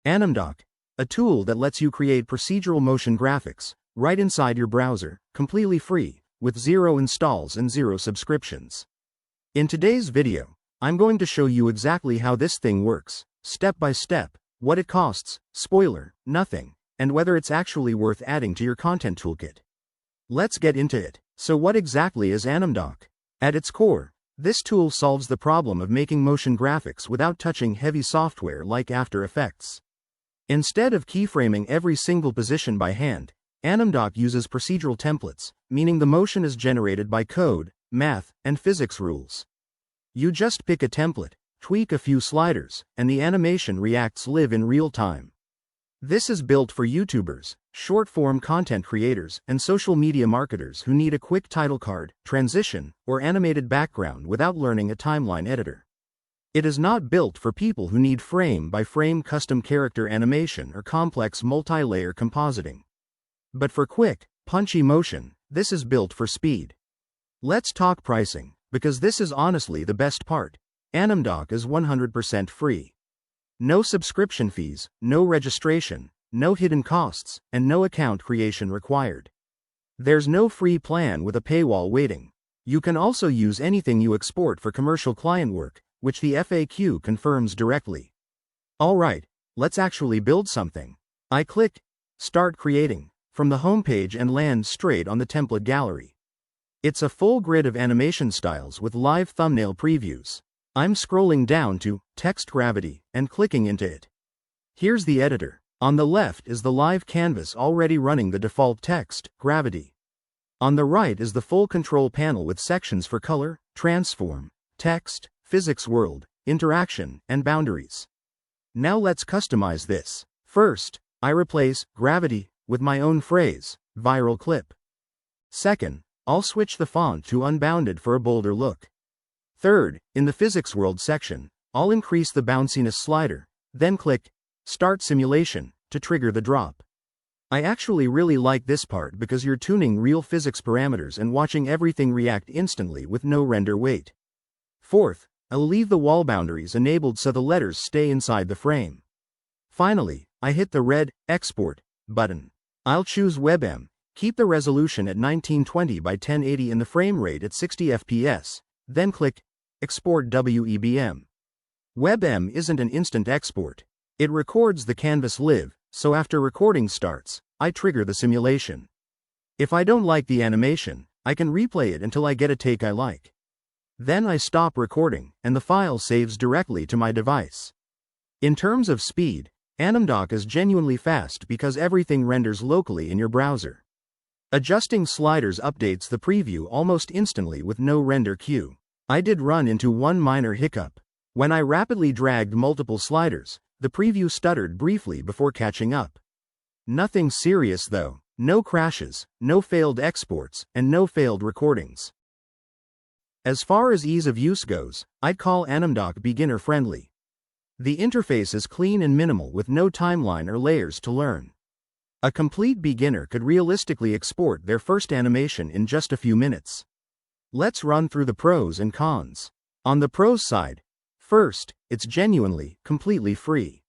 Animdock, a tool that lets you create procedural motion graphics right inside your browser, completely free, with 0 installs and 0 subscriptions. In today's video, I'm going to show you exactly how this thing works, step by step, what it costs, spoiler, nothing, and whether it's actually worth adding to your content toolkit. Let's get into it. So what exactly is Animdock? At its core, this tool solves the problem of making motion graphics without touching heavy software like After Effects. Instead of keyframing every single position by hand, Animdock uses procedural templates, meaning the motion is generated by code, math, and physics rules. You just pick a template, tweak a few sliders, and the animation reacts live in real time. This is built for YouTubers, short-form content creators, and social media marketers who need a quick title card, transition, or animated background without learning a timeline editor. It is not built for people who need frame-by-frame custom character animation or complex multi-layer compositing. But for quick, punchy motion, this is built for speed. Let's talk pricing, because this is honestly the best part. Animdock is 100% free. No subscription fees, no registration, no hidden costs, and no account creation required. There's no free plan with a paywall waiting. You can also use anything you export for commercial client work, which the FAQ confirms directly. Alright, let's actually build something. I click Start Creating from the homepage and land straight on the template gallery. It's a full grid of animation styles with live thumbnail previews. I'm scrolling down to Text Gravity and clicking into it. Here's the editor. On the left is the live canvas already running the default text, Gravity. On the right is the full control panel with sections for color, transform, text, physics world, interaction, and boundaries. Now let's customize this. First, I replace Gravity with my own phrase, viral clip. Second, I'll switch the font to Unbounded for a bolder look. Third, in the physics world section, I'll increase the bounciness slider, then click Start Simulation to trigger the drop. I actually really like this part because you're tuning real physics parameters and watching everything react instantly with no render wait. Fourth, I'll leave the wall boundaries enabled so the letters stay inside the frame. Finally, I hit the red Export button. I'll choose WebM, keep the resolution at 1920 by 1080 and the frame rate at 60 fps, then click Export WEBM. WebM isn't an instant export. It records the canvas live, so after recording starts, I trigger the simulation. If I don't like the animation, I can replay it until I get a take I like. Then I stop recording, and the file saves directly to my device. In terms of speed, Animdock is genuinely fast because everything renders locally in your browser. Adjusting sliders updates the preview almost instantly with no render queue. I did run into one minor hiccup. When I rapidly dragged multiple sliders, the preview stuttered briefly before catching up. Nothing serious though, no crashes, no failed exports, and no failed recordings. As far as ease of use goes, I'd call Animdock beginner friendly. The interface is clean and minimal with no timeline or layers to learn. A complete beginner could realistically export their first animation in just a few minutes. Let's run through the pros and cons. On the pros side, first, it's genuinely, completely free.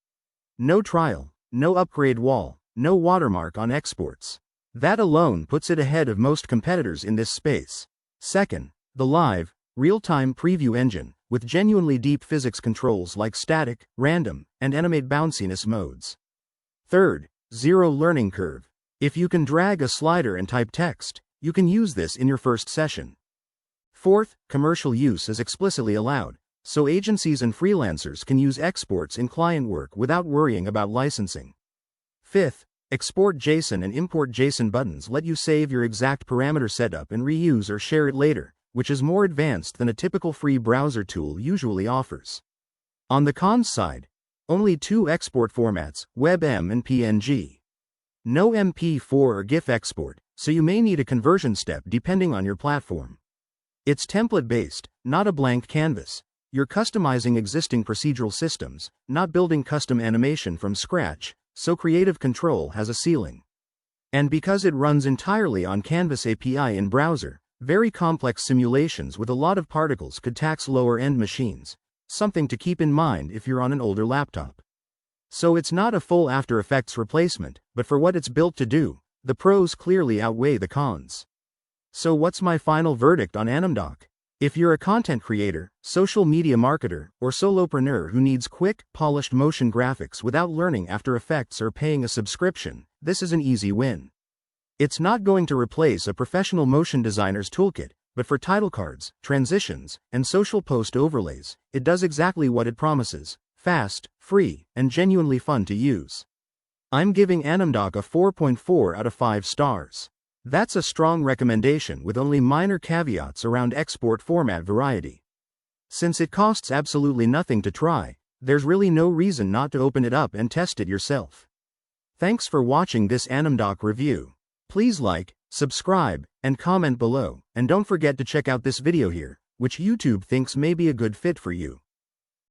No trial, no upgrade wall, no watermark on exports. That alone puts it ahead of most competitors in this space. Second, the live, real-time preview engine, with genuinely deep physics controls like static, random, and animate bounciness modes. Third, zero learning curve. If you can drag a slider and type text, you can use this in your first session. Fourth, commercial use is explicitly allowed, so agencies and freelancers can use exports in client work without worrying about licensing. Fifth, Export JSON and Import JSON buttons let you save your exact parameter setup and reuse or share it later, which is more advanced than a typical free browser tool usually offers. On the cons side, only two export formats, WebM and PNG. No MP4 or GIF export, so you may need a conversion step depending on your platform. It's template-based, not a blank canvas. You're customizing existing procedural systems, not building custom animation from scratch, so creative control has a ceiling. And because it runs entirely on Canvas API in browser, very complex simulations with a lot of particles could tax lower-end machines, something to keep in mind if you're on an older laptop. So it's not a full After Effects replacement, but for what it's built to do, the pros clearly outweigh the cons. So what's my final verdict on Animdock? If you're a content creator, social media marketer, or solopreneur who needs quick, polished motion graphics without learning After Effects or paying a subscription, this is an easy win. It's not going to replace a professional motion designer's toolkit, but for title cards, transitions, and social post overlays, it does exactly what it promises: fast, free, and genuinely fun to use. I'm giving Animdock a 4.4 out of 5 stars. That's a strong recommendation with only minor caveats around export format variety. Since it costs absolutely nothing to try, there's really no reason not to open it up and test it yourself. Thanks for watching this Animdock review. Please like, subscribe, and comment below, and don't forget to check out this video here, which YouTube thinks may be a good fit for you.